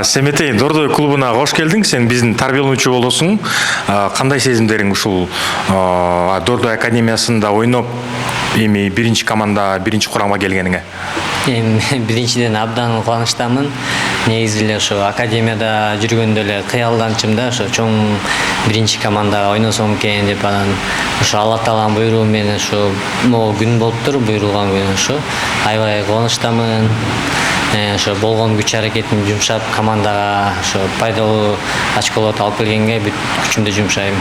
Семетей Дордой клубуна кош келдиң. Сен биздин тарбиялоочу болосуң. Кандай сезимдериң ушул Дордой академиясында ойноп, эми биринчи команда, биринчи курамга келгениңе? Биринчиден абдан кубанычтамын. Негизи эле ошо академияда жүргөндө эле кыялданчым да, ошо чоң биринчи командага ойносом экен деп, анан ошо Алла Тааланын буйругу менен ошо могу күн болуптур, буйрулган күн ошо. Аябай кубанычтамын. Ошо болгон күч аракетимди жумшап командага ошо пайдалуу очколорду алып келгенге бүт күчүмдү жумшайм.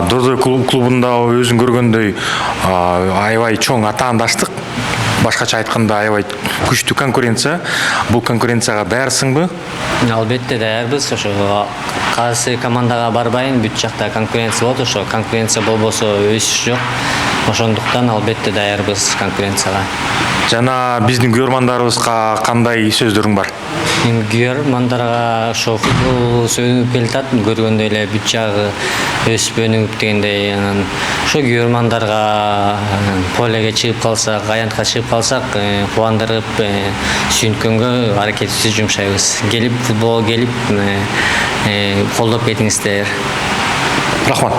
Дордой клубунда өзүң көргөндөй аябай чоң атаандаштык, башкача айтканда аябай күчтүү конкуренция. Бул конкуренцияга даярсыңбы? Албетте даярбыз. Ошо кайсы командага барбайын, бүт жакта конкуренция болот. Ошо конкуренция болбосо өсүш жок. Ошондуктан албетте даярбыз конкуренцияга. Жана биздин көрөрмандарыбызга кандай сөздөрүң бар? Көрөрмандарга ошо футбол өнүгүп келатат, көргөндөй эле бүт жагы өсүп өнүгүп дегендей, анан ошо көрөрмандарга полеге чыгып калсак, аянтка чыгып калсак, кубандырып, сүйүнткөнгө аракетибизди жумшайбыз. Келип футболго келип, колдоп кетиңиздер. Рахмат.